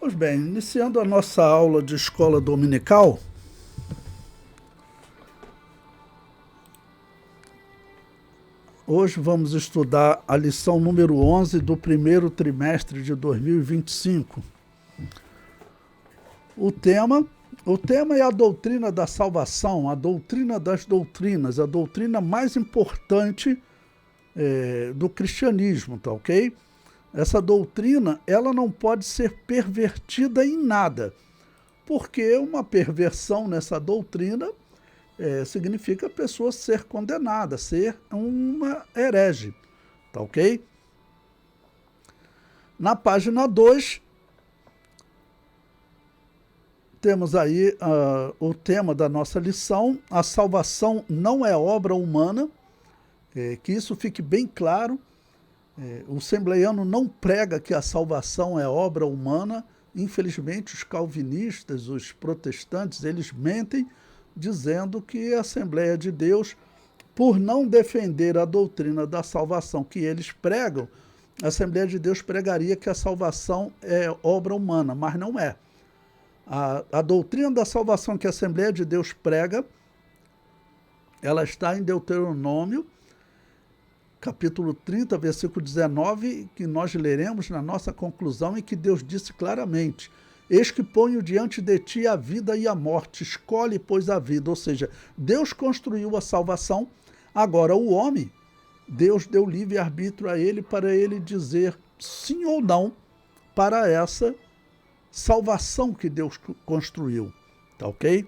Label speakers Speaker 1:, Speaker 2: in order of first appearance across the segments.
Speaker 1: Pois bem, iniciando a nossa aula de escola dominical, hoje vamos estudar a lição número 11 do primeiro trimestre de 2025. O tema é a doutrina da salvação, a doutrina das doutrinas, a doutrina mais importante do cristianismo, tá ok? Essa doutrina, ela não pode ser pervertida em nada, porque uma perversão nessa doutrina significa a pessoa ser condenada, ser uma herege, tá ok? Na página 2, temos aí o tema da nossa lição: a salvação não é obra humana, que isso fique bem claro. O assembleiano não prega que a salvação é obra humana. Infelizmente, os calvinistas, os protestantes, eles mentem dizendo que a Assembleia de Deus, por não defender a doutrina da salvação que eles pregam, a Assembleia de Deus pregaria que a salvação é obra humana, mas não é. A doutrina da salvação que a Assembleia de Deus prega, ela está em Deuteronômio, capítulo 30, versículo 19, que nós leremos na nossa conclusão, em que Deus disse claramente: eis que ponho diante de ti a vida e a morte, escolhe, pois, a vida. Ou seja, Deus construiu a salvação, agora o homem, Deus deu livre-arbítrio a ele para ele dizer sim ou não para essa salvação que Deus construiu, tá ok?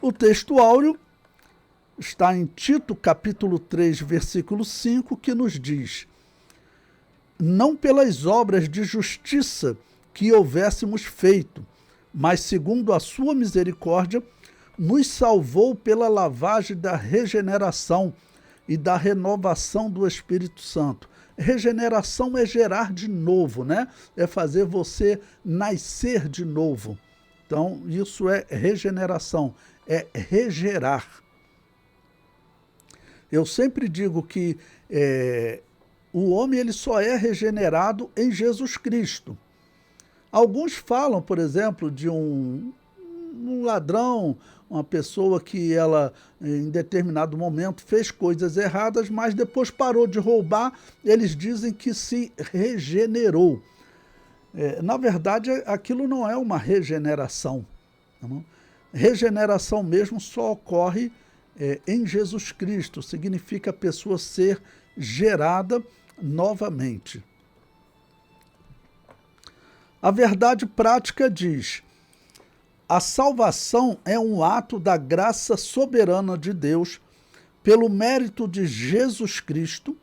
Speaker 1: O texto áureo está em Tito, capítulo 3, versículo 5, que nos diz: não pelas obras de justiça que houvéssemos feito, mas segundo a sua misericórdia, nos salvou pela lavagem da regeneração e da renovação do Espírito Santo. Regeneração é gerar de novo, né? É fazer você nascer de novo. Então, isso é regeneração, é regerar. Eu sempre digo que o homem ele só é regenerado em Jesus Cristo. Alguns falam, por exemplo, de um ladrão, uma pessoa que ela, em determinado momento, fez coisas erradas, mas depois parou de roubar. Eles dizem que se regenerou. Na verdade, aquilo não é uma regeneração. Tá bom? Regeneração mesmo só ocorre em Jesus Cristo, significa a pessoa ser gerada novamente. A verdade prática diz: a salvação é um ato da graça soberana de Deus pelo mérito de Jesus Cristo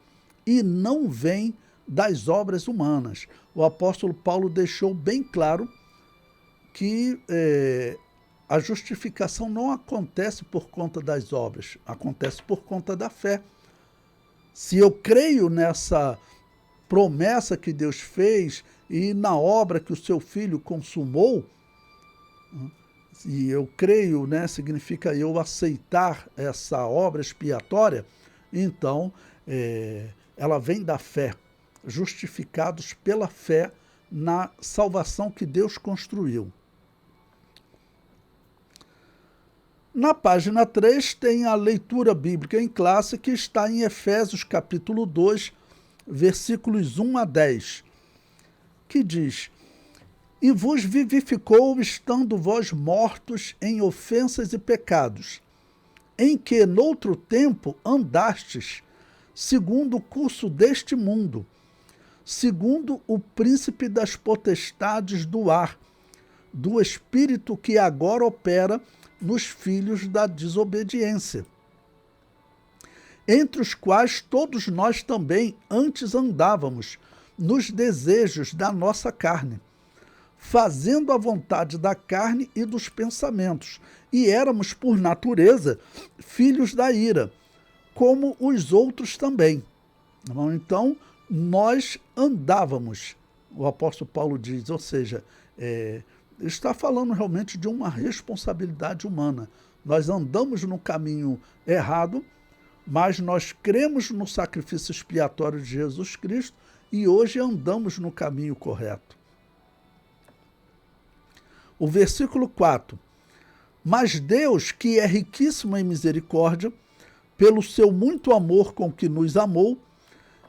Speaker 1: e não vem das obras humanas. O apóstolo Paulo deixou bem claro que a justificação não acontece por conta das obras, acontece por conta da fé. Se eu creio nessa promessa que Deus fez e na obra que o seu Filho consumou, e eu creio, né, significa eu aceitar essa obra expiatória, então ela vem da fé, justificados pela fé na salvação que Deus construiu. Na página 3 tem a leitura bíblica em classe, que está em Efésios capítulo 2, versículos 1 a 10, que diz: e vos vivificou, estando vós mortos em ofensas e pecados, em que noutro tempo andastes, segundo o curso deste mundo, segundo o príncipe das potestades do ar, do espírito que agora opera nos filhos da desobediência, entre os quais todos nós também antes andávamos, nos desejos da nossa carne, fazendo a vontade da carne e dos pensamentos, e éramos, por natureza, filhos da ira, como os outros também. Então, nós andávamos, o apóstolo Paulo diz, ou seja, está falando realmente de uma responsabilidade humana. Nós andamos no caminho errado, mas nós cremos no sacrifício expiatório de Jesus Cristo e hoje andamos no caminho correto. O versículo 4. Mas Deus, que é riquíssimo em misericórdia, pelo seu muito amor com que nos amou,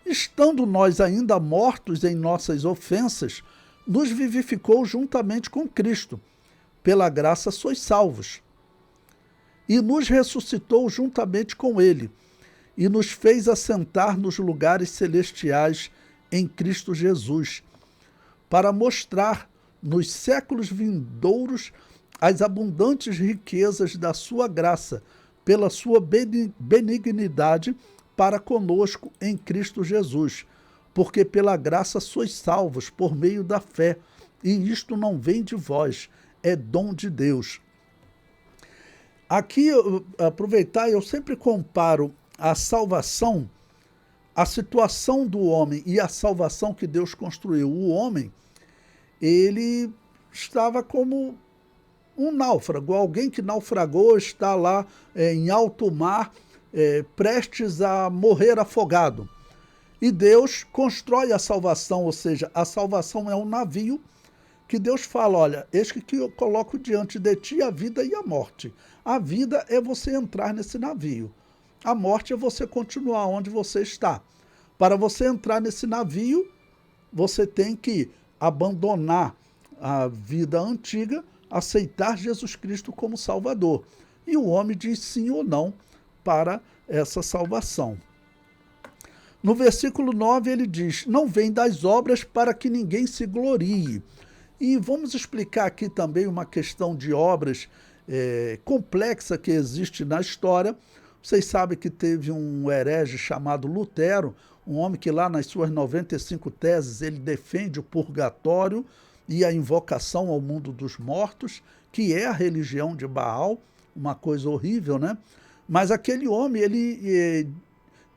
Speaker 1: estando nós ainda mortos em nossas ofensas, nos vivificou juntamente com Cristo. Pela graça sois salvos. E nos ressuscitou juntamente com ele, e nos fez assentar nos lugares celestiais em Cristo Jesus, para mostrar nos séculos vindouros as abundantes riquezas da sua graça, pela sua benignidade para conosco em Cristo Jesus, porque pela graça sois salvos por meio da fé, e isto não vem de vós, é dom de Deus. Aqui, aproveitar, eu sempre comparo a salvação, a situação do homem e a salvação que Deus construiu. O homem, ele estava como um náufrago, alguém que naufragou, está lá em alto mar, prestes a morrer afogado. E Deus constrói a salvação, ou seja, a salvação é um navio que Deus fala, olha, eis que eu coloco diante de ti a vida e a morte. A vida é você entrar nesse navio. A morte é você continuar onde você está. Para você entrar nesse navio, você tem que abandonar a vida antiga, aceitar Jesus Cristo como Salvador. E o homem diz sim ou não para essa salvação. No versículo 9 ele diz, não vem das obras para que ninguém se glorie. E vamos explicar aqui também uma questão de obras complexa que existe na história. Vocês sabem que teve um herege chamado Lutero, um homem que lá nas suas 95 teses ele defende o purgatório e a invocação ao mundo dos mortos, que é a religião de Baal, uma coisa horrível, né? Mas aquele homem, ele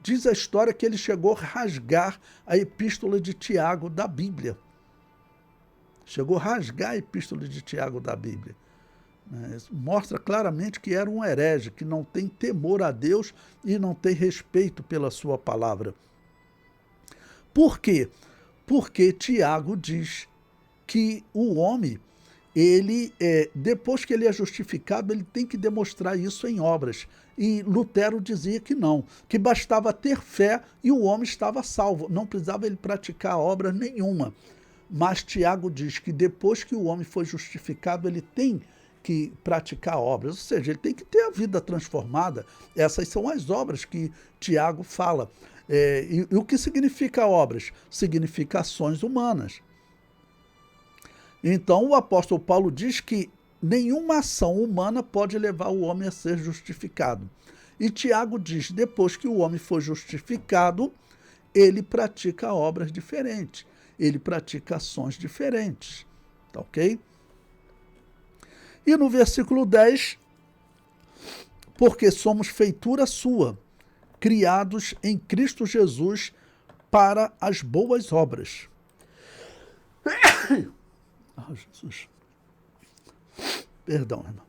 Speaker 1: diz a história que ele chegou a rasgar a epístola de Tiago da Bíblia. Chegou a rasgar a epístola de Tiago da Bíblia. Mostra claramente que era um herege, que não tem temor a Deus e não tem respeito pela sua palavra. Por quê? Porque Tiago diz que o homem, ele depois que ele é justificado, ele tem que demonstrar isso em obras. E Lutero dizia que não, que bastava ter fé e o homem estava salvo, não precisava ele praticar obra nenhuma. Mas Tiago diz que depois que o homem foi justificado, ele tem que praticar obras, ou seja, ele tem que ter a vida transformada. Essas são as obras que Tiago fala. E o que significa obras? Significa ações humanas. Então, o apóstolo Paulo diz que nenhuma ação humana pode levar o homem a ser justificado. E Tiago diz, depois que o homem foi justificado, ele pratica obras diferentes, ele pratica ações diferentes, tá ok? E no versículo 10, porque somos feitura sua, criados em Cristo Jesus para as boas obras. Ah, Jesus. Perdão, irmão.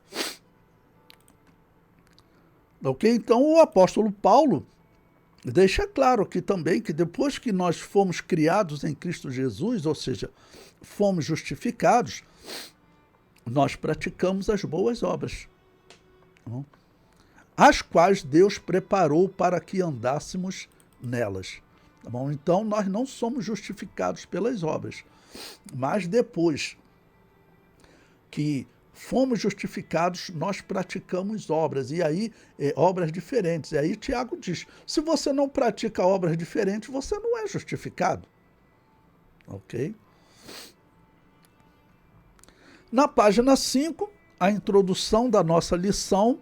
Speaker 1: Ok? Então o apóstolo Paulo deixa claro aqui também que depois que nós fomos criados em Cristo Jesus, ou seja, fomos justificados, nós praticamos as boas obras, as quais Deus preparou para que andássemos nelas. Tá bom? Então, nós não somos justificados pelas obras, mas depois que fomos justificados, nós praticamos obras, e aí, obras diferentes. E aí Tiago diz, se você não pratica obras diferentes, você não é justificado. Ok? Na página 5, a introdução da nossa lição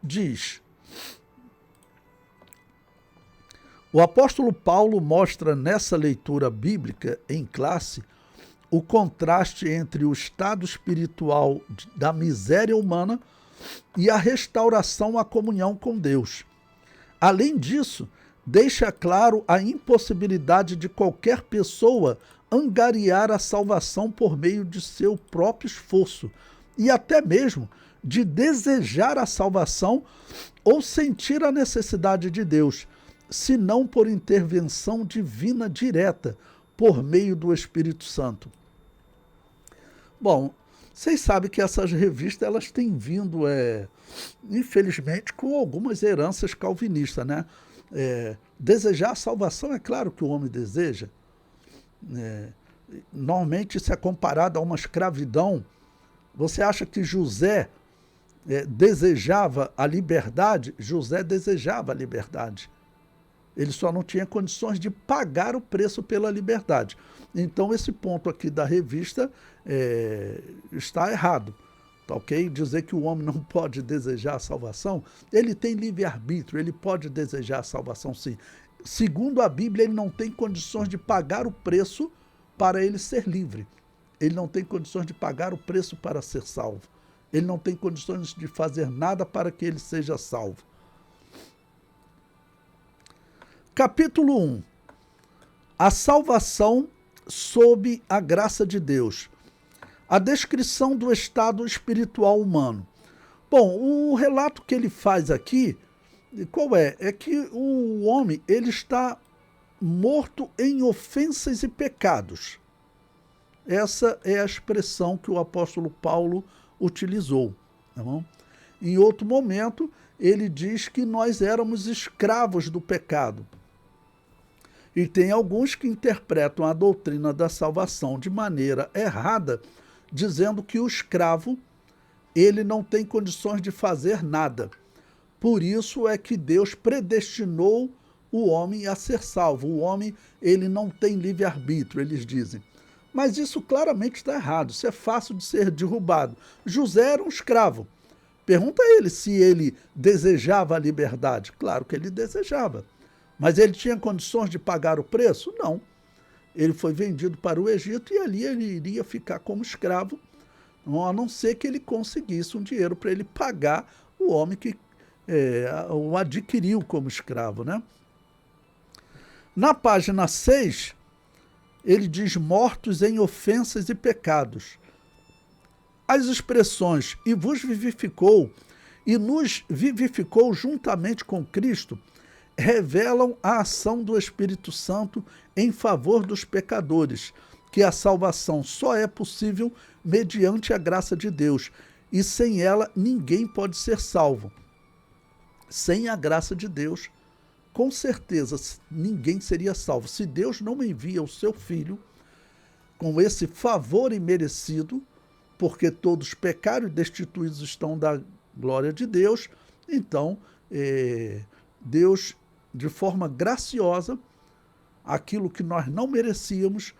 Speaker 1: diz: o apóstolo Paulo mostra nessa leitura bíblica em classe o contraste entre o estado espiritual da miséria humana e a restauração à comunhão com Deus. Além disso, deixa claro a impossibilidade de qualquer pessoa angariar a salvação por meio de seu próprio esforço e até mesmo de desejar a salvação ou sentir a necessidade de Deus, senão por intervenção divina direta por meio do Espírito Santo. Bom, Vocês sabem que essas revistas elas têm vindo, infelizmente, com algumas heranças calvinistas, né? Desejar a salvação, é claro que o homem deseja. Normalmente isso é comparado a uma escravidão. Você acha que José desejava a liberdade? José desejava a liberdade. Ele só não tinha condições de pagar o preço pela liberdade. Então, esse ponto aqui da revista está errado. Tá, ok? Dizer que o homem não pode desejar a salvação, ele tem livre-arbítrio, ele pode desejar a salvação sim. Segundo a Bíblia, ele não tem condições de pagar o preço para ele ser livre. Ele não tem condições de pagar o preço para ser salvo. Ele não tem condições de fazer nada para que ele seja salvo. Capítulo 1. A salvação sob a graça de Deus. A descrição do estado espiritual humano. Bom, o relato que ele faz aqui, qual é? É que o homem ele está morto em ofensas e pecados. Essa é a expressão que o apóstolo Paulo utilizou. Tá bom? Em outro momento, ele diz que nós éramos escravos do pecado. E tem alguns que interpretam a doutrina da salvação de maneira errada, dizendo que o escravo ele não tem condições de fazer nada. Por isso é que Deus predestinou o homem a ser salvo. O homem ele não tem livre-arbítrio, eles dizem. Mas isso claramente está errado, isso é fácil de ser derrubado. José era um escravo. Pergunta a ele se ele desejava a liberdade. Claro que ele desejava. Mas ele tinha condições de pagar o preço? Não. Ele foi vendido para o Egito e ali ele iria ficar como escravo, a não ser que ele conseguisse um dinheiro para ele pagar o homem que o adquiriu como escravo, né? Na página 6, ele diz mortos em ofensas e pecados. As expressões e vos vivificou e nos vivificou juntamente com Cristo revelam a ação do Espírito Santo em favor dos pecadores, que a salvação só é possível mediante a graça de Deus, e sem ela ninguém pode ser salvo. Sem a graça de Deus, com certeza ninguém seria salvo. Se Deus não envia o seu Filho com esse favor imerecido, porque todos pecaram e destituídos estão da glória de Deus, então Deus, de forma graciosa, aquilo que nós não merecíamos,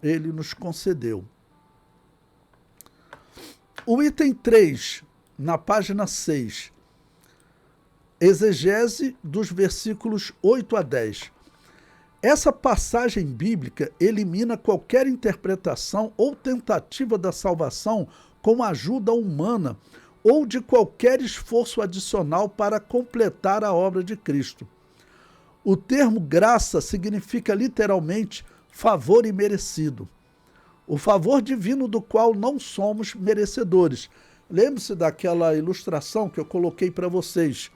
Speaker 1: ele nos concedeu. O item 3, na página 6, exegese dos versículos 8 a 10. Essa passagem bíblica elimina qualquer interpretação ou tentativa da salvação com ajuda humana ou de qualquer esforço adicional para completar a obra de Cristo. O termo graça significa literalmente favor imerecido. O favor divino do qual não somos merecedores. Lembre-se daquela ilustração que eu coloquei para vocês.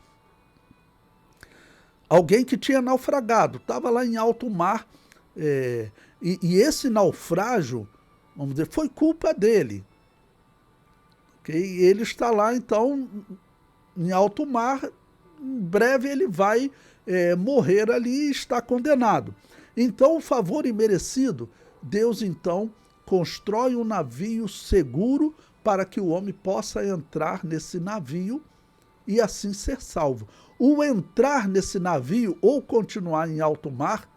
Speaker 1: Alguém que tinha naufragado, estava lá em alto mar, e esse naufrágio, vamos dizer, foi culpa dele. Okay? Ele está lá, então, em alto mar, em breve ele vai morrer ali e está condenado. Então, o favor imerecido, Deus, então, constrói um navio seguro para que o homem possa entrar nesse navio e assim ser salvo. O entrar nesse navio ou continuar em alto mar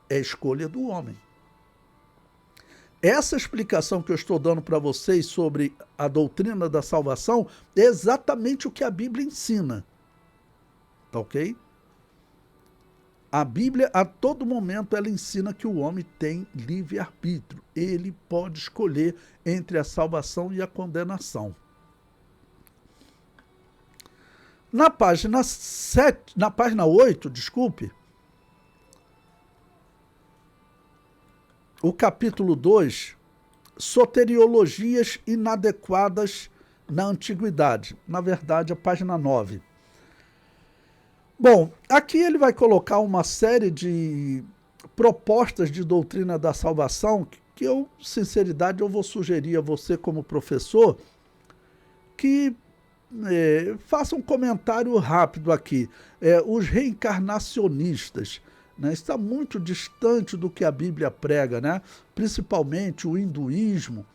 Speaker 1: é escolha do homem. Essa explicação que eu estou dando para vocês sobre a doutrina da salvação é exatamente o que a Bíblia ensina. Tá ok? A Bíblia, a todo momento, ela ensina que o homem tem livre-arbítrio. Ele pode escolher entre a salvação e a condenação. Na página 8, o capítulo 2, soteriologias inadequadas na antiguidade. Na verdade, a página 9. Bom, aqui ele vai colocar uma série de propostas de doutrina da salvação que eu, sinceridade, eu vou sugerir a você como professor que faça um comentário rápido aqui. Os reencarnacionistas, né, está muito distante do que a Bíblia prega, né? Principalmente o hinduísmo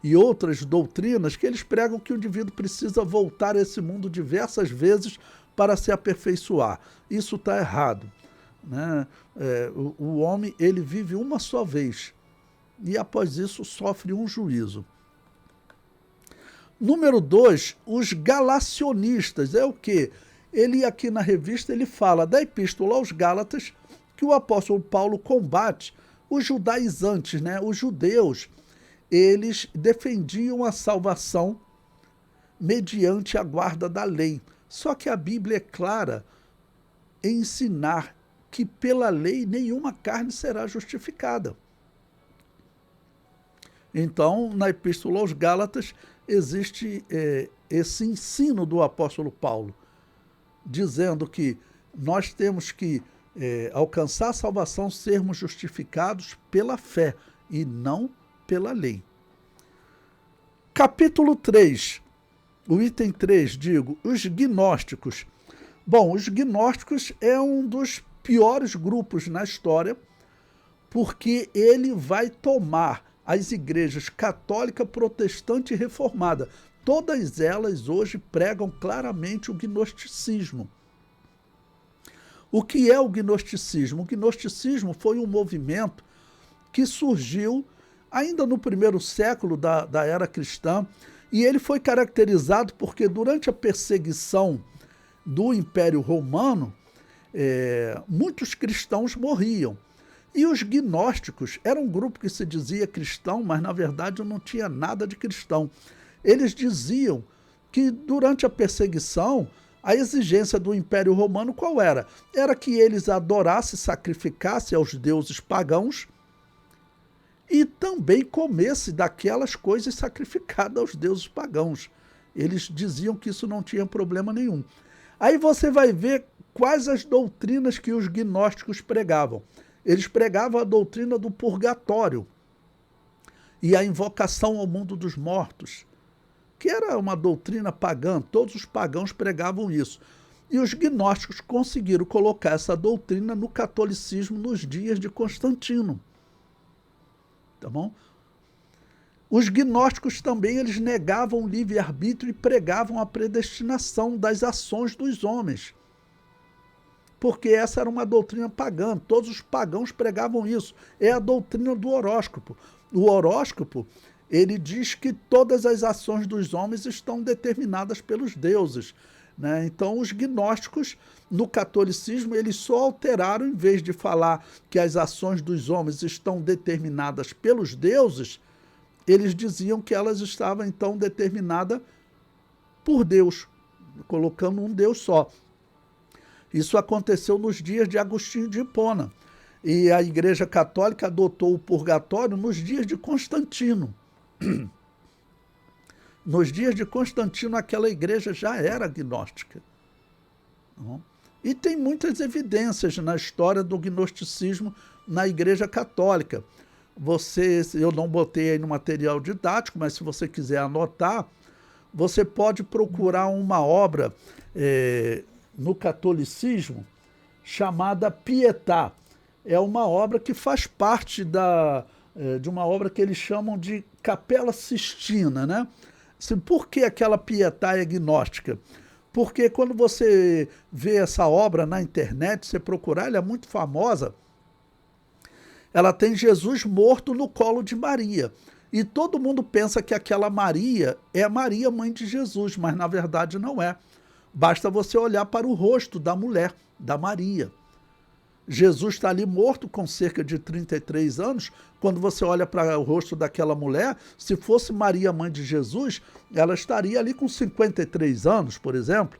Speaker 1: e outras doutrinas que eles pregam que o indivíduo precisa voltar a esse mundo diversas vezes para se aperfeiçoar. Isso está errado, né? O homem, ele vive uma só vez e após isso sofre um juízo. Número 2, os galacionistas. É o quê? Ele aqui na revista ele fala da Epístola aos Gálatas que o apóstolo Paulo combate os judaizantes, né? Os judeus, eles defendiam a salvação mediante a guarda da lei. Só que a Bíblia é clara em ensinar que pela lei nenhuma carne será justificada. Então, na Epístola aos Gálatas, existe esse ensino do apóstolo Paulo, dizendo que nós temos que alcançar a salvação, sermos justificados pela fé e não pela lei. Capítulo 3, o item 3, digo, os gnósticos. Bom, os gnósticos é um dos piores grupos na história, porque ele vai tomar as igrejas católica, protestante e reformada. Todas elas hoje pregam claramente o gnosticismo. O que é o gnosticismo? O gnosticismo foi um movimento que surgiu ainda no primeiro século da era cristã, e ele foi caracterizado porque durante a perseguição do Império Romano, muitos cristãos morriam. E os gnósticos eram um grupo que se dizia cristão, mas na verdade não tinha nada de cristão. Eles diziam que durante a perseguição, a exigência do Império Romano qual era? Era que eles adorassem, sacrificassem aos deuses pagãos e também comessem daquelas coisas sacrificadas aos deuses pagãos. Eles diziam que isso não tinha problema nenhum. Aí você vai ver quais as doutrinas que os gnósticos pregavam. Eles pregavam a doutrina do purgatório e a invocação ao mundo dos mortos, que era uma doutrina pagã, todos os pagãos pregavam isso. E os gnósticos conseguiram colocar essa doutrina no catolicismo nos dias de Constantino. Tá bom? Os gnósticos também eles negavam o livre-arbítrio e pregavam a predestinação das ações dos homens. Porque essa era uma doutrina pagã, todos os pagãos pregavam isso. É a doutrina do horóscopo. O horóscopo, ele diz que todas as ações dos homens estão determinadas pelos deuses, né? Então, os gnósticos, no catolicismo, eles só alteraram, em vez de falar que as ações dos homens estão determinadas pelos deuses, eles diziam que elas estavam, então, determinadas por Deus, colocando um Deus só. Isso aconteceu nos dias de Agostinho de Hipona. E a Igreja Católica adotou o purgatório nos dias de Constantino. Nos dias de Constantino, aquela igreja já era gnóstica. E tem muitas evidências na história do gnosticismo na Igreja Católica. Eu não botei aí no material didático, mas se você quiser anotar, você pode procurar uma obra no catolicismo chamada Pietà. É uma obra que faz parte de uma obra que eles chamam de Capela Sistina, né? Por que aquela Pietà é gnóstica? Porque quando você vê essa obra na internet, você procurar, ela é muito famosa, ela tem Jesus morto no colo de Maria. E todo mundo pensa que aquela Maria é a Maria, mãe de Jesus, mas na verdade não é. Basta você olhar para o rosto da mulher, da Maria. Jesus está ali morto com cerca de 33 anos. Quando você olha para o rosto daquela mulher, se fosse Maria, mãe de Jesus, ela estaria ali com 53 anos, por exemplo.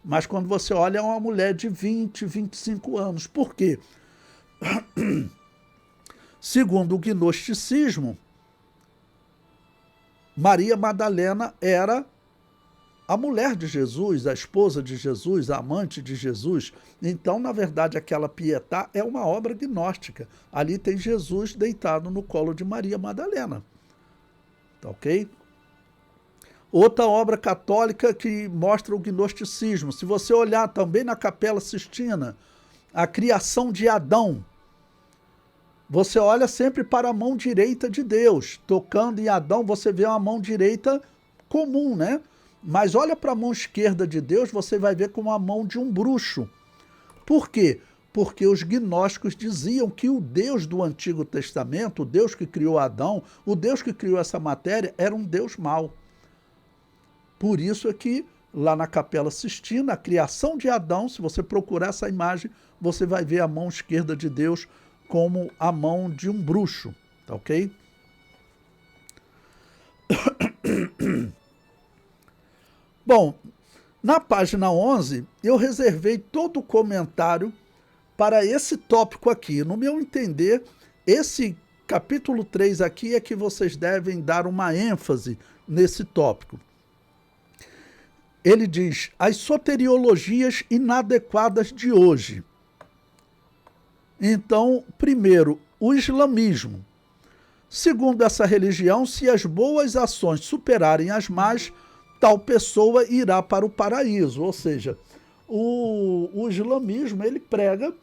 Speaker 1: Mas quando você olha, é uma mulher de 20, 25 anos. Por quê? Segundo o gnosticismo, Maria Madalena era a mulher de Jesus, a esposa de Jesus, a amante de Jesus. Então, na verdade, aquela Pietà é uma obra gnóstica. Ali tem Jesus deitado no colo de Maria Madalena. Tá ok? Outra obra católica que mostra o gnosticismo. Se você olhar também na Capela Sistina, a criação de Adão, você olha sempre para a mão direita de Deus. Tocando em Adão, você vê uma mão direita comum, né? Mas olha para a mão esquerda de Deus, você vai ver como a mão de um bruxo. Por quê? Porque os gnósticos diziam que o Deus do Antigo Testamento, o Deus que criou Adão, o Deus que criou essa matéria, era um Deus mau. Por isso é que lá na Capela Sistina, a criação de Adão, se você procurar essa imagem, você vai ver a mão esquerda de Deus como a mão de um bruxo, tá ok? Bom, na página 11, eu reservei todo o comentário para esse tópico aqui. No meu entender, esse capítulo 3 aqui é que vocês devem dar uma ênfase nesse tópico. Ele diz, as soteriologias inadequadas de hoje. Então, primeiro, o islamismo. Segundo essa religião, se as boas ações superarem as más, tal pessoa irá para o paraíso. Ou seja, o islamismo, ele prega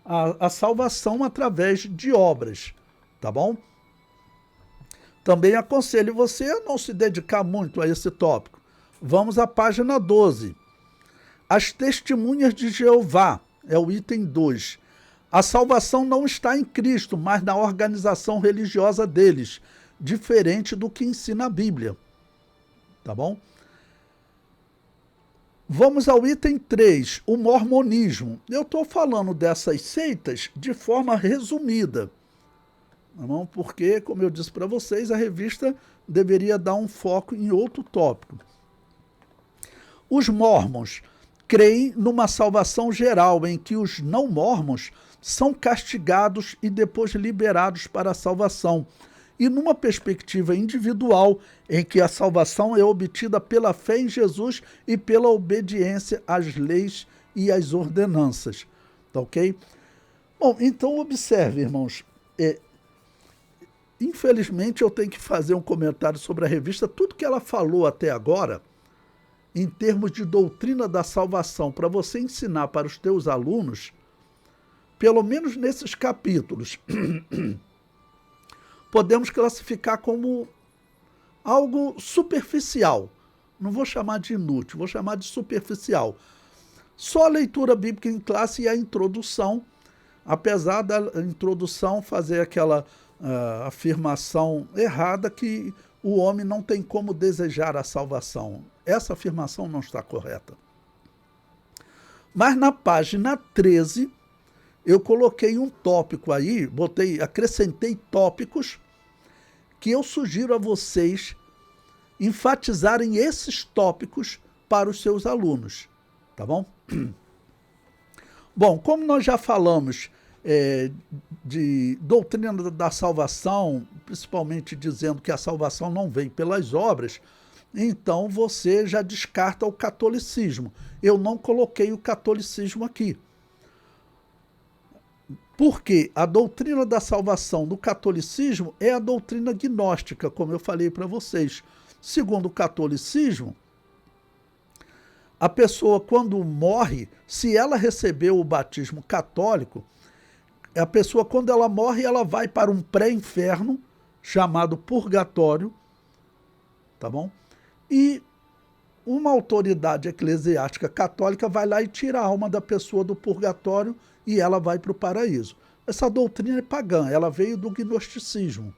Speaker 1: a salvação através de obras, tá bom? Também aconselho você a não se dedicar muito a esse tópico. Vamos à página 12. As testemunhas de Jeová, é o item 2. A salvação não está em Cristo, mas na organização religiosa deles, diferente do que ensina a Bíblia. Tá bom? Vamos ao item 3, o mormonismo. Eu estou falando dessas seitas de forma resumida, tá bom? Porque, como eu disse para vocês, a revista deveria dar um foco em outro tópico. Os mormons creem numa salvação geral, em que os não mormons são castigados e depois liberados para a salvação, e numa perspectiva individual, em que a salvação é obtida pela fé em Jesus e pela obediência às leis e às ordenanças. Tá ok? Bom, então observe, irmãos, infelizmente eu tenho que fazer um comentário sobre a revista. Tudo que ela falou até agora, em termos de doutrina da salvação, para você ensinar para os teus alunos, pelo menos nesses capítulos, podemos classificar como algo superficial. Não vou chamar de inútil, vou chamar de superficial. Só a leitura bíblica em classe e a introdução, apesar da introdução fazer aquela afirmação errada que o homem não tem como desejar a salvação. Essa afirmação não está correta. Mas na página 13, eu coloquei um tópico aí, acrescentei tópicos que eu sugiro a vocês enfatizarem esses tópicos para os seus alunos, tá bom? Bom, como nós já falamos de doutrina da salvação, principalmente dizendo que a salvação não vem pelas obras, então você já descarta o catolicismo. Eu não coloquei o catolicismo aqui. Porque a doutrina da salvação do catolicismo é a doutrina gnóstica, como eu falei para vocês. Segundo o catolicismo, a pessoa, quando morre, se ela recebeu o batismo católico, a pessoa, quando ela morre, ela vai para um pré-inferno, chamado purgatório, tá bom? E uma autoridade eclesiástica católica vai lá e tira a alma da pessoa do purgatório e ela vai para o paraíso. Essa doutrina é pagã, ela veio do gnosticismo,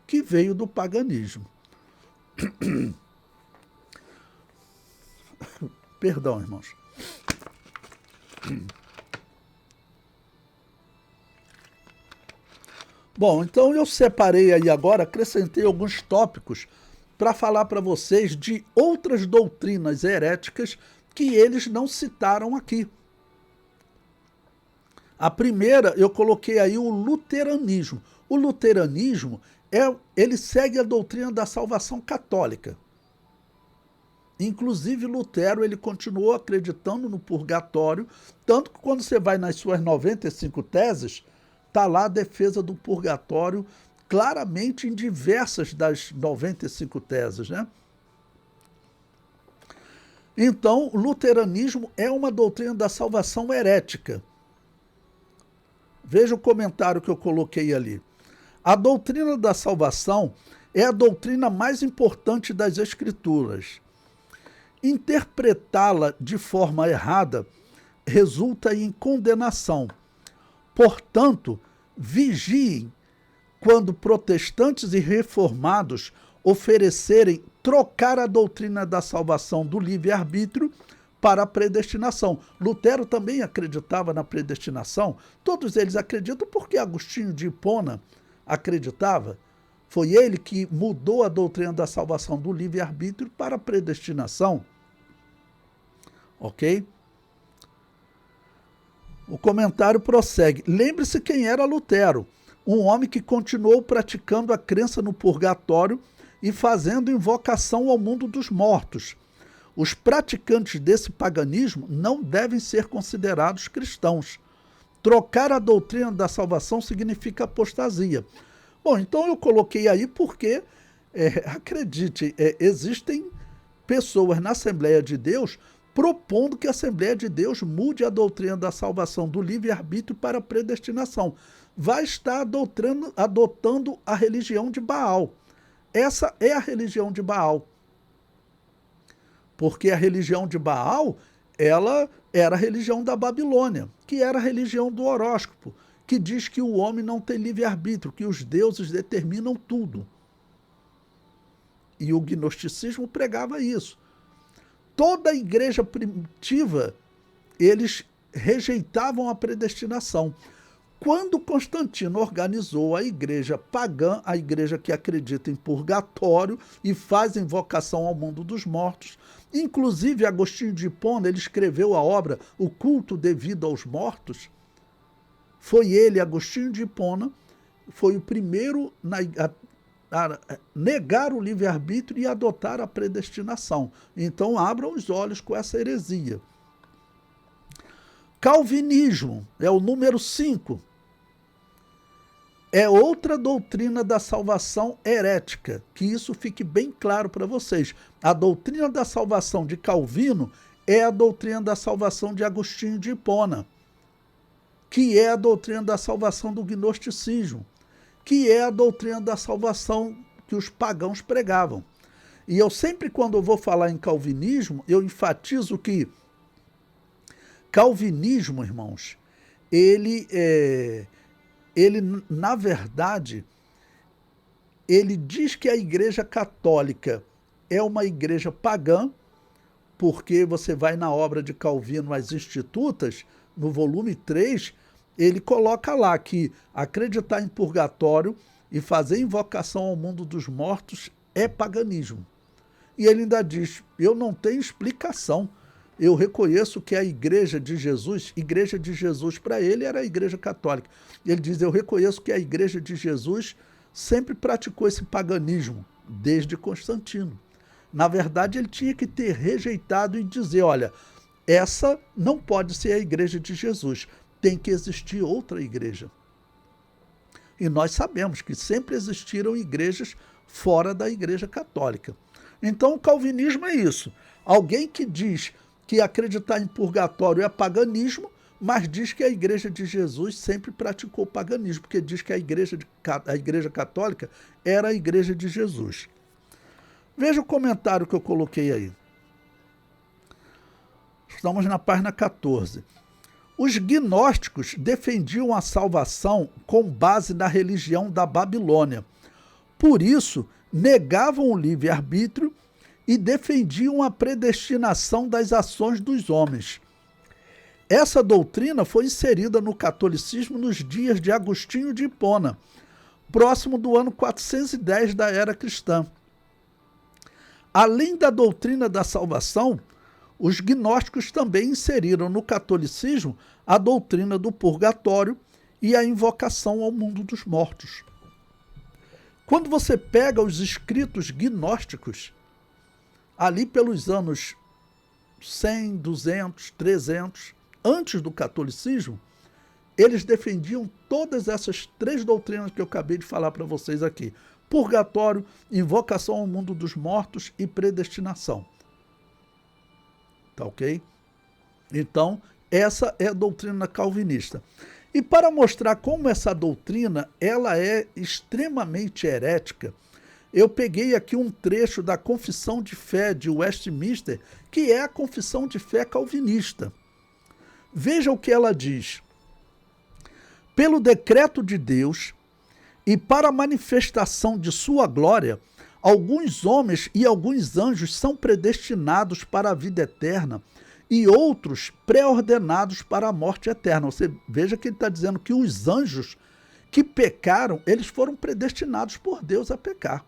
Speaker 1: que veio do paganismo. Perdão, irmãos. Bom, então eu separei aí agora, acrescentei alguns tópicos para falar para vocês de outras doutrinas heréticas que eles não citaram aqui. A primeira, eu coloquei aí o luteranismo. O luteranismo, ele segue a doutrina da salvação católica. Inclusive, Lutero ele continuou acreditando no purgatório, tanto que quando você vai nas suas 95 teses, está lá a defesa do purgatório claramente em diversas das 95 teses, né? Então, o luteranismo é uma doutrina da salvação herética. Veja o comentário que eu coloquei ali. A doutrina da salvação é a doutrina mais importante das Escrituras. Interpretá-la de forma errada resulta em condenação. Portanto, vigiem quando protestantes e reformados oferecerem trocar a doutrina da salvação do livre-arbítrio para a predestinação. Lutero também acreditava na predestinação. Todos eles acreditam porque Agostinho de Hipona acreditava. Foi ele que mudou a doutrina da salvação do livre-arbítrio para a predestinação. Ok? O comentário prossegue. Lembre-se quem era Lutero, um homem que continuou praticando a crença no purgatório e fazendo invocação ao mundo dos mortos. Os praticantes desse paganismo não devem ser considerados cristãos. Trocar a doutrina da salvação significa apostasia. Bom, então eu coloquei aí porque, acredite, existem pessoas na Assembleia de Deus propondo que a Assembleia de Deus mude a doutrina da salvação do livre-arbítrio para a predestinação. Vai estar adotando a religião de Baal. Essa é a religião de Baal. Porque a religião de Baal, ela era a religião da Babilônia, que era a religião do horóscopo, que diz que o homem não tem livre-arbítrio, que os deuses determinam tudo. E o gnosticismo pregava isso. Toda a igreja primitiva, eles rejeitavam a predestinação. Quando Constantino organizou a igreja pagã, a igreja que acredita em purgatório e faz invocação ao mundo dos mortos, inclusive Agostinho de Hipona, ele escreveu a obra O Culto Devido aos Mortos, foi ele, Agostinho de Hipona, foi o primeiro a negar o livre-arbítrio e adotar a predestinação. Então abram os olhos com essa heresia. Calvinismo é o número 5. É outra doutrina da salvação herética, que isso fique bem claro para vocês. A doutrina da salvação de Calvino é a doutrina da salvação de Agostinho de Hipona, que é a doutrina da salvação do gnosticismo, que é a doutrina da salvação que os pagãos pregavam. E eu sempre, quando eu vou falar em calvinismo, eu enfatizo que calvinismo, irmãos, ele na verdade, ele diz que a Igreja Católica é uma igreja pagã, porque você vai na obra de Calvino, As Institutas, no volume 3, ele coloca lá que acreditar em purgatório e fazer invocação ao mundo dos mortos é paganismo. E ele ainda diz, eu não tenho explicação. Eu reconheço que a igreja de Jesus para ele era a igreja católica. Ele diz, eu reconheço que a igreja de Jesus sempre praticou esse paganismo, desde Constantino. Na verdade, ele tinha que ter rejeitado e dizer, olha, essa não pode ser a igreja de Jesus, tem que existir outra igreja. E nós sabemos que sempre existiram igrejas fora da igreja católica. Então, o calvinismo é isso. Alguém que diz que acreditar em purgatório é paganismo, mas diz que a igreja de Jesus sempre praticou paganismo, porque diz que a igreja católica era a igreja de Jesus. Veja o comentário que eu coloquei aí. Estamos na página 14. Os gnósticos defendiam a salvação com base na religião da Babilônia. Por isso, negavam o livre-arbítrio e defendiam a predestinação das ações dos homens. Essa doutrina foi inserida no catolicismo nos dias de Agostinho de Hipona, próximo do ano 410 da era cristã. Além da doutrina da salvação, os gnósticos também inseriram no catolicismo a doutrina do purgatório e a invocação ao mundo dos mortos. Quando você pega os escritos gnósticos, ali pelos anos 100, 200, 300, antes do catolicismo, eles defendiam todas essas três doutrinas que eu acabei de falar para vocês aqui. Purgatório, invocação ao mundo dos mortos e predestinação. Tá ok? Então, essa é a doutrina calvinista. E para mostrar como essa doutrina ela é extremamente herética, eu peguei aqui um trecho da Confissão de Fé de Westminster, que é a Confissão de Fé calvinista. Veja o que ela diz. Pelo decreto de Deus e para a manifestação de sua glória, alguns homens e alguns anjos são predestinados para a vida eterna e outros pré-ordenados para a morte eterna. Você veja que ele está dizendo que os anjos que pecaram, eles foram predestinados por Deus a pecar.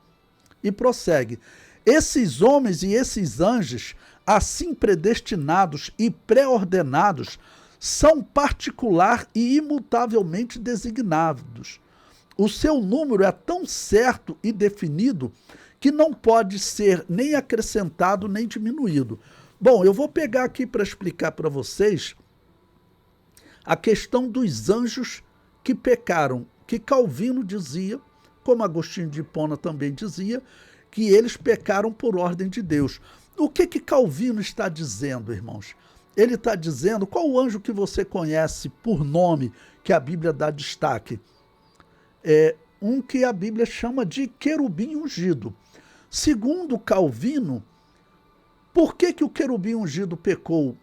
Speaker 1: E prossegue. Esses homens e esses anjos, assim predestinados e pré-ordenados, são particular e imutavelmente designados. O seu número é tão certo e definido que não pode ser nem acrescentado nem diminuído. Bom, eu vou pegar aqui para explicar para vocês a questão dos anjos que pecaram, que Calvino dizia, como Agostinho de Hipona também dizia, que eles pecaram por ordem de Deus. O que Calvino está dizendo, irmãos? Ele está dizendo, qual o anjo que você conhece por nome, que a Bíblia dá destaque? É um que a Bíblia chama de querubim ungido. Segundo Calvino, por que o querubim ungido pecou?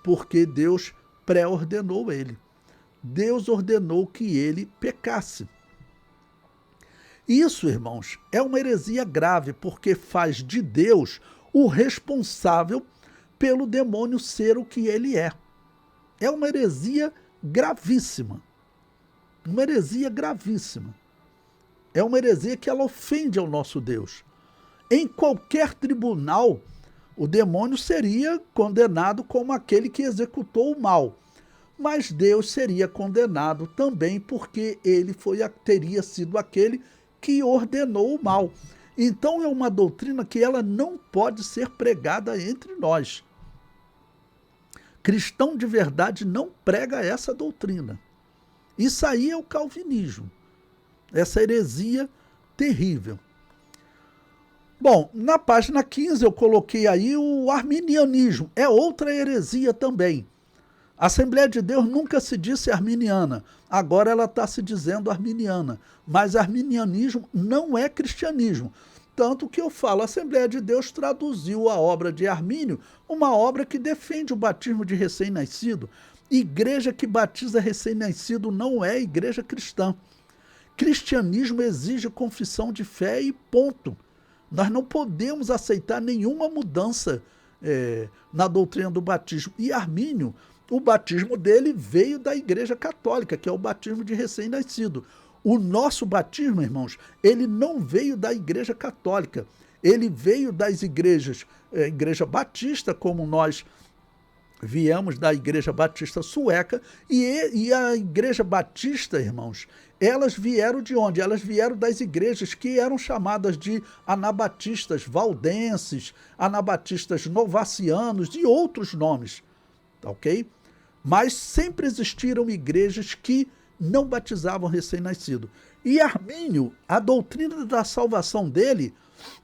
Speaker 1: Porque Deus pré-ordenou ele. Deus ordenou que ele pecasse. Isso, irmãos, é uma heresia grave, porque faz de Deus o responsável pelo demônio ser o que ele é. É uma heresia gravíssima. Uma heresia gravíssima. É uma heresia que ela ofende ao nosso Deus. Em qualquer tribunal, o demônio seria condenado como aquele que executou o mal. Mas Deus seria condenado também porque ele teria sido aquele que ordenou o mal. Então é uma doutrina que ela não pode ser pregada entre nós. Cristão de verdade não prega essa doutrina. Isso aí é o calvinismo. Essa heresia terrível. Bom, na página 15 eu coloquei aí o arminianismo. É outra heresia também. A Assembleia de Deus nunca se disse arminiana. Agora ela está se dizendo arminiana. Mas arminianismo não é cristianismo. Tanto que eu falo, a Assembleia de Deus traduziu a obra de Armínio, uma obra que defende o batismo de recém-nascido. Igreja que batiza recém-nascido não é igreja cristã. Cristianismo exige confissão de fé e ponto. Nós não podemos aceitar nenhuma mudança na doutrina do batismo. E Armínio, o batismo dele veio da Igreja Católica, que é o batismo de recém-nascido. O nosso batismo, irmãos, ele não veio da Igreja Católica. Ele veio das igrejas, Igreja Batista, como nós viemos da Igreja Batista Sueca, e a Igreja Batista, irmãos, elas vieram de onde? Elas vieram das igrejas que eram chamadas de anabatistas valdenses, anabatistas novacianos e outros nomes, tá ok? Mas sempre existiram igrejas que não batizavam recém-nascido. E Armínio, a doutrina da salvação dele,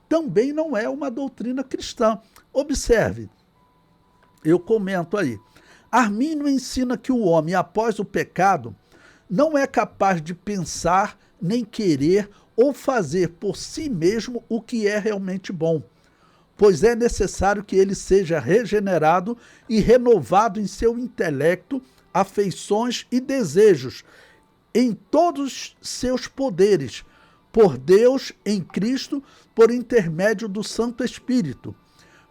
Speaker 1: também não é uma doutrina cristã. Observe, eu comento aí. Armínio ensina que o homem, após o pecado, não é capaz de pensar, nem querer ou fazer por si mesmo o que é realmente bom, pois é necessário que ele seja regenerado e renovado em seu intelecto, afeições e desejos, em todos seus poderes, por Deus em Cristo, por intermédio do Santo Espírito,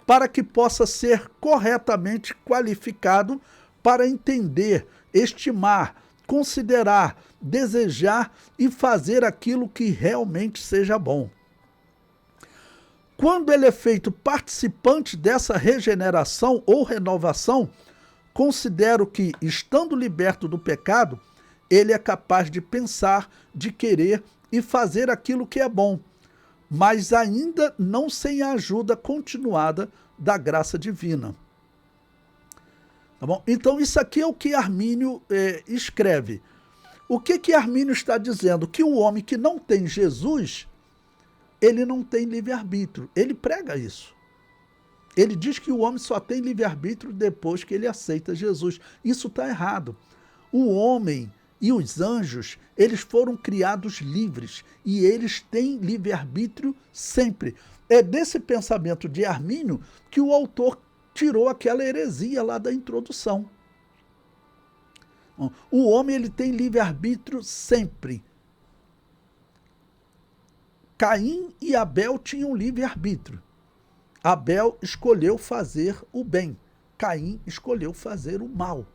Speaker 1: para que possa ser corretamente qualificado para entender, estimar, considerar, desejar e fazer aquilo que realmente seja bom. Quando ele é feito participante dessa regeneração ou renovação, considero que, estando liberto do pecado, ele é capaz de pensar, de querer e fazer aquilo que é bom, mas ainda não sem a ajuda continuada da graça divina. Tá bom? Então isso aqui é o que Armínio escreve. O que Armínio está dizendo? Que o homem que não tem Jesus, ele não tem livre-arbítrio. Ele prega isso. Ele diz que o homem só tem livre-arbítrio depois que ele aceita Jesus. Isso está errado. O homem e os anjos, eles foram criados livres e eles têm livre-arbítrio sempre. É desse pensamento de Armínio que o autor tirou aquela heresia lá da introdução. O homem, ele tem livre-arbítrio sempre. Caim e Abel tinham livre-arbítrio. Abel escolheu fazer o bem. Caim escolheu fazer o mal.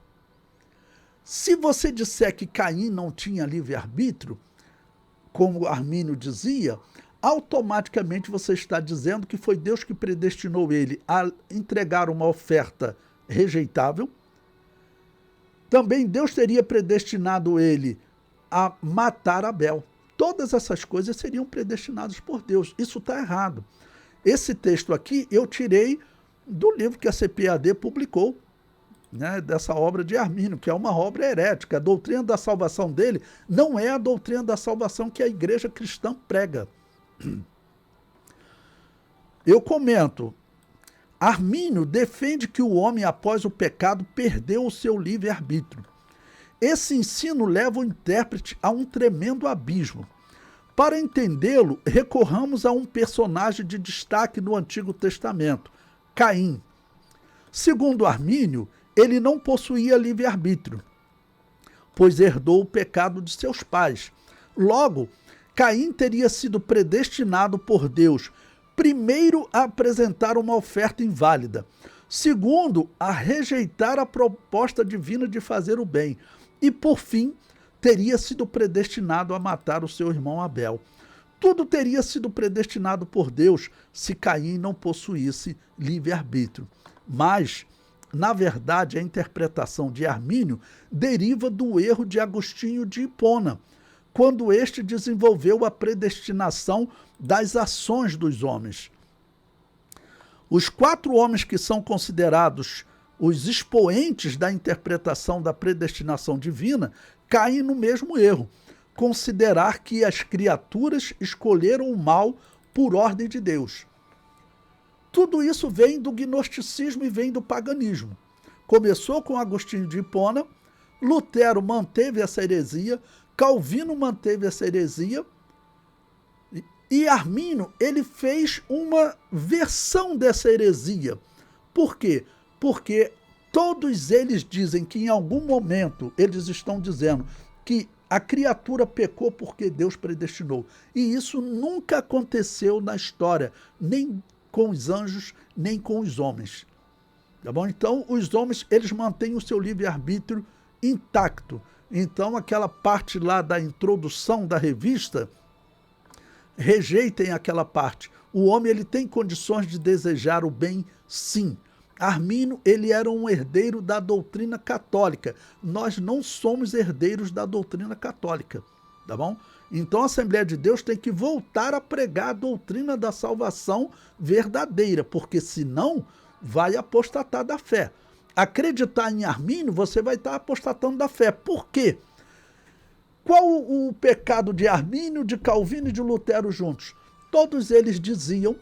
Speaker 1: Se você disser que Caim não tinha livre-arbítrio, como Armínio dizia, automaticamente você está dizendo que foi Deus que predestinou ele a entregar uma oferta rejeitável. Também Deus teria predestinado ele a matar Abel. Todas essas coisas seriam predestinadas por Deus. Isso está errado. Esse texto aqui eu tirei do livro que a CPAD publicou, né, dessa obra de Armínio, que é uma obra herética. A doutrina da salvação dele não é a doutrina da salvação que a igreja cristã prega. Eu comento, Armínio defende que o homem, após o pecado, perdeu o seu livre-arbítrio. Esse ensino leva o intérprete a um tremendo abismo. Para entendê-lo, recorramos a um personagem de destaque no Antigo Testamento, Caim. Segundo Armínio, ele não possuía livre-arbítrio, pois herdou o pecado de seus pais. Logo, Caim teria sido predestinado por Deus, primeiro, a apresentar uma oferta inválida, segundo, a rejeitar a proposta divina de fazer o bem, e, por fim, teria sido predestinado a matar o seu irmão Abel. Tudo teria sido predestinado por Deus se Caim não possuísse livre-arbítrio. Mas, na verdade, a interpretação de Armínio deriva do erro de Agostinho de Hipona, quando este desenvolveu a predestinação das ações dos homens. Os 4 homens que são considerados os expoentes da interpretação da predestinação divina caem no mesmo erro, considerar que as criaturas escolheram o mal por ordem de Deus. Tudo isso vem do gnosticismo e vem do paganismo. Começou com Agostinho de Hipona, Lutero manteve essa heresia, Calvino manteve essa heresia, e Armínio, ele fez uma versão dessa heresia. Por quê? Porque todos eles dizem que em algum momento, eles estão dizendo que a criatura pecou porque Deus predestinou. E isso nunca aconteceu na história, nem com os anjos, nem com os homens. Tá bom? Então, os homens, eles mantêm o seu livre-arbítrio intacto. Então, aquela parte lá da introdução da revista, rejeitem aquela parte. O homem, ele tem condições de desejar o bem, sim. Armínio, ele era um herdeiro da doutrina católica. Nós não somos herdeiros da doutrina católica, tá bom? Então a Assembleia de Deus tem que voltar a pregar a doutrina da salvação verdadeira, porque senão vai apostatar da fé. Acreditar em Armínio, você vai estar apostatando da fé. Por quê? Qual o pecado de Armínio, de Calvino e de Lutero juntos? Todos eles diziam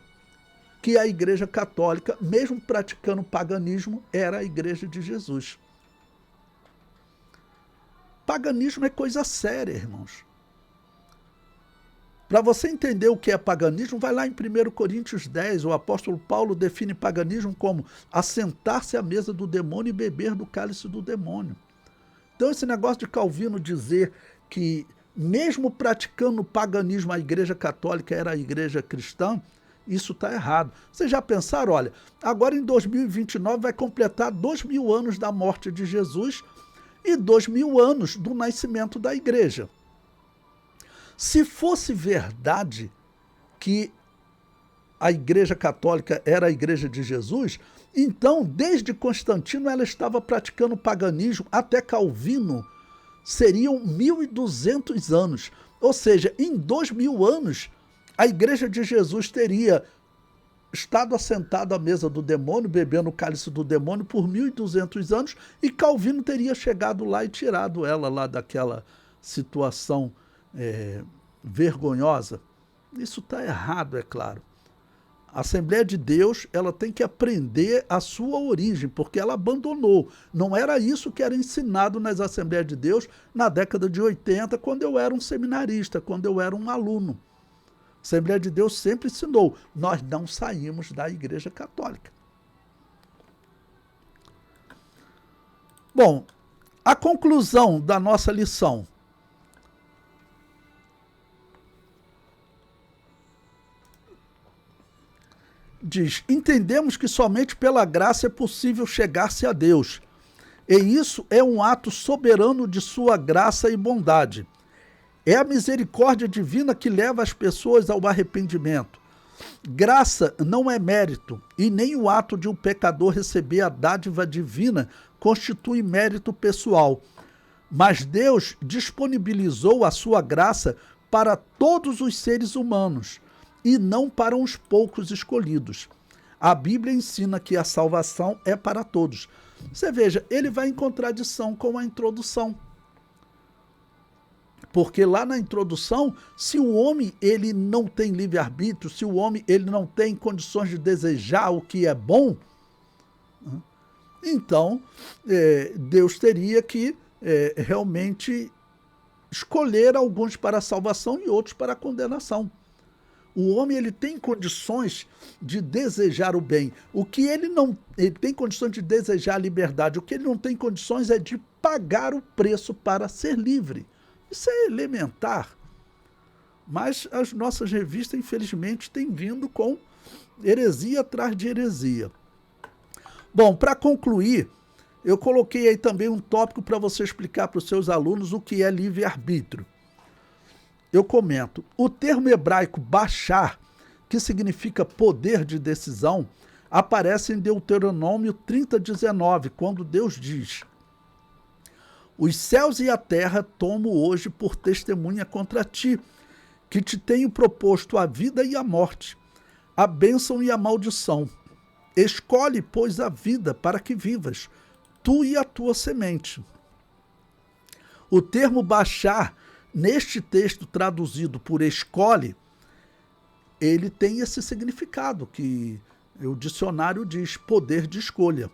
Speaker 1: que a Igreja Católica, mesmo praticando paganismo, era a Igreja de Jesus. Paganismo é coisa séria, irmãos. Para você entender o que é paganismo, vai lá em 1 Coríntios 10, o apóstolo Paulo define paganismo como assentar-se à mesa do demônio e beber do cálice do demônio. Então esse negócio de Calvino dizer que mesmo praticando paganismo a Igreja Católica era a Igreja cristã, isso está errado. Vocês já pensaram, olha, agora em 2029 vai completar 2000 anos da morte de Jesus e 2000 anos do nascimento da igreja. Se fosse verdade que a Igreja Católica era a Igreja de Jesus, então, desde Constantino, ela estava praticando paganismo, até Calvino, seriam 1.200 anos. Ou seja, em 2000 anos, a igreja de Jesus teria estado assentado à mesa do demônio, bebendo o cálice do demônio por 1.200 anos, e Calvino teria chegado lá e tirado ela lá daquela situação vergonhosa. Isso está errado, é claro. A Assembleia de Deus, ela tem que aprender a sua origem, porque ela abandonou. Não era isso que era ensinado nas Assembleias de Deus na década de 80, quando eu era um seminarista, quando eu era um aluno. A Assembleia de Deus sempre ensinou, nós não saímos da Igreja Católica. Bom, a conclusão da nossa lição. Diz, entendemos que somente pela graça é possível chegar-se a Deus, e isso é um ato soberano de sua graça e bondade. É a misericórdia divina que leva as pessoas ao arrependimento. Graça não é mérito, e nem o ato de um pecador receber a dádiva divina constitui mérito pessoal. Mas Deus disponibilizou a sua graça para todos os seres humanos, e não para uns poucos escolhidos. A Bíblia ensina que a salvação é para todos. Você veja, ele vai em contradição com a introdução. Porque lá na introdução, se o homem ele não tem livre-arbítrio, se o homem ele não tem condições de desejar o que é bom, então Deus teria que realmente escolher alguns para a salvação e outros para a condenação. O homem ele tem condições de desejar o bem. O que ele tem condições de desejar a liberdade. O que ele não tem condições é de pagar o preço para ser livre. Isso é elementar. Mas as nossas revistas, infelizmente, têm vindo com heresia atrás de heresia. Bom, para concluir, eu coloquei aí também um tópico para você explicar para os seus alunos o que é livre-arbítrio. Eu comento, o termo hebraico bashar, que significa poder de decisão, aparece em Deuteronômio 30:19, quando Deus diz: os céus e a terra tomo hoje por testemunha contra ti, que te tenho proposto a vida e a morte, a bênção e a maldição. Escolhe, pois, a vida para que vivas, tu e a tua semente. O termo bashar, neste texto traduzido por escolhe, ele tem esse significado que o dicionário diz, poder de escolha.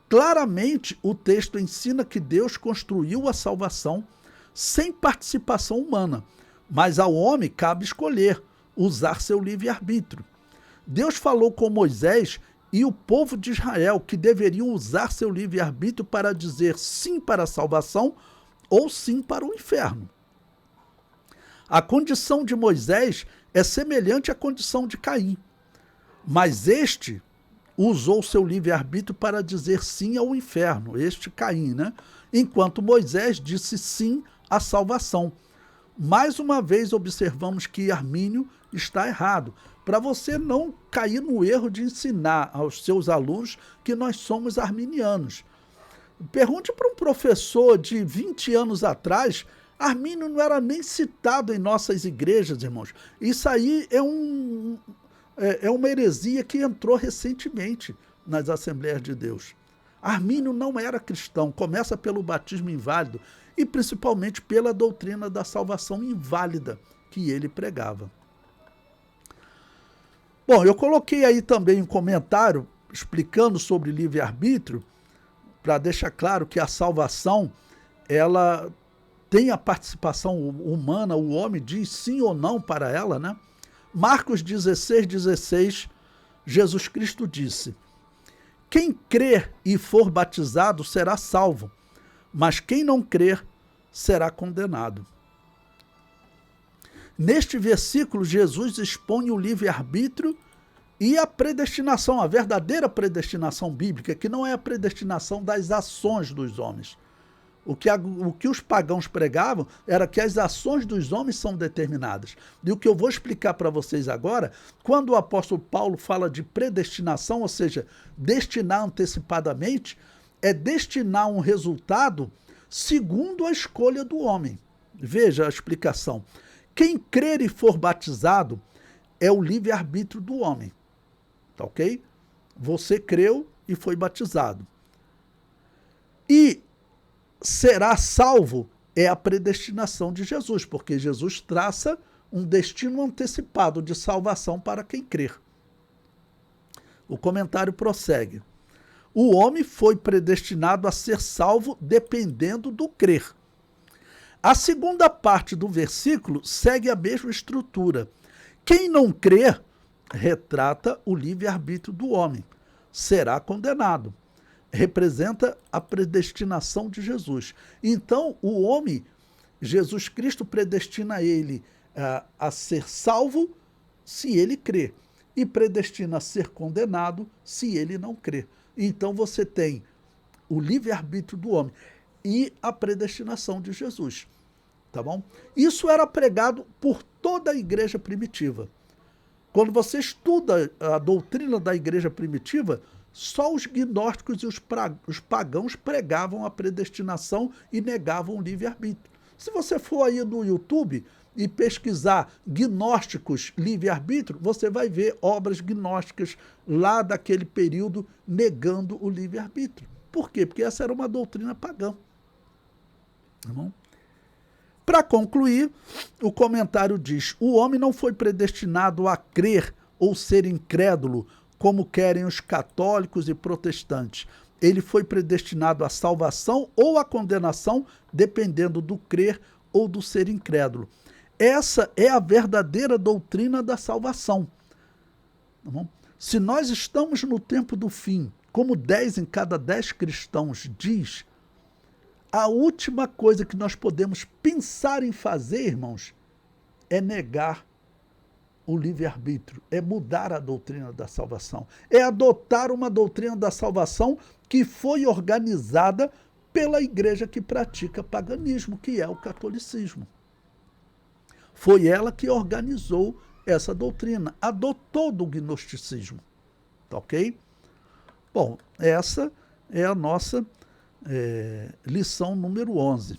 Speaker 1: Claramente, o texto ensina que Deus construiu a salvação sem participação humana, mas ao homem cabe escolher, usar seu livre-arbítrio. Deus falou com Moisés e o povo de Israel que deveriam usar seu livre-arbítrio para dizer sim para a salvação ou sim para o inferno. A condição de Moisés é semelhante à condição de Caim, mas este usou seu livre-arbítrio para dizer sim ao inferno, este Caim, né? Enquanto Moisés disse sim à salvação. Mais uma vez observamos que Armínio está errado, para você não cair no erro de ensinar aos seus alunos que nós somos arminianos. Pergunte para um professor de 20 anos atrás, Armínio não era nem citado em nossas igrejas, irmãos. Isso aí é uma heresia que entrou recentemente nas Assembleias de Deus. Armínio não era cristão, começa pelo batismo inválido e principalmente pela doutrina da salvação inválida que ele pregava. Bom, eu coloquei aí também um comentário explicando sobre livre-arbítrio, para deixar claro que a salvação, ela tem a participação humana, o homem diz sim ou não para ela, né? Marcos 16:16, Jesus Cristo disse: quem crer e for batizado será salvo, mas quem não crer será condenado. Neste versículo, Jesus expõe o livre-arbítrio e a predestinação, a verdadeira predestinação bíblica, que não é a predestinação das ações dos homens. O que os pagãos pregavam era que as ações dos homens são determinadas. E o que eu vou explicar para vocês agora, quando o apóstolo Paulo fala de predestinação, ou seja, destinar antecipadamente, é destinar um resultado segundo a escolha do homem. Veja a explicação. Quem crer e for batizado é o livre-arbítrio do homem. Tá ok? Você creu e foi batizado. E será salvo é a predestinação de Jesus, porque Jesus traça um destino antecipado de salvação para quem crer. O comentário prossegue. O homem foi predestinado a ser salvo dependendo do crer. A segunda parte do versículo segue a mesma estrutura. Quem não crer retrata o livre-arbítrio do homem. Será condenado. Representa a predestinação de Jesus. Então, o homem, Jesus Cristo predestina ele a ser salvo se ele crer. E predestina a ser condenado se ele não crer. Então, você tem o livre-arbítrio do homem e a predestinação de Jesus. Tá bom? Isso era pregado por toda a igreja primitiva. Quando você estuda a doutrina da igreja primitiva, só os gnósticos e os pagãos pregavam a predestinação e negavam o livre-arbítrio. Se você for aí no YouTube e pesquisar gnósticos livre-arbítrio, você vai ver obras gnósticas lá daquele período negando o livre-arbítrio. Por quê? Porque essa era uma doutrina pagã. Tá bom? Para concluir, o comentário diz: o homem não foi predestinado a crer ou ser incrédulo, como querem os católicos e protestantes. Ele foi predestinado à salvação ou à condenação, dependendo do crer ou do ser incrédulo. Essa é a verdadeira doutrina da salvação. Tá bom? Se nós estamos no tempo do fim, como 10 em cada 10 cristãos diz, a última coisa que nós podemos pensar em fazer, irmãos, é negar o livre-arbítrio, é mudar a doutrina da salvação, é adotar uma doutrina da salvação que foi organizada pela igreja que pratica paganismo, que é o catolicismo. Foi ela que organizou essa doutrina, adotou do gnosticismo. Tá ok? Bom, essa é a nossa lição número 11.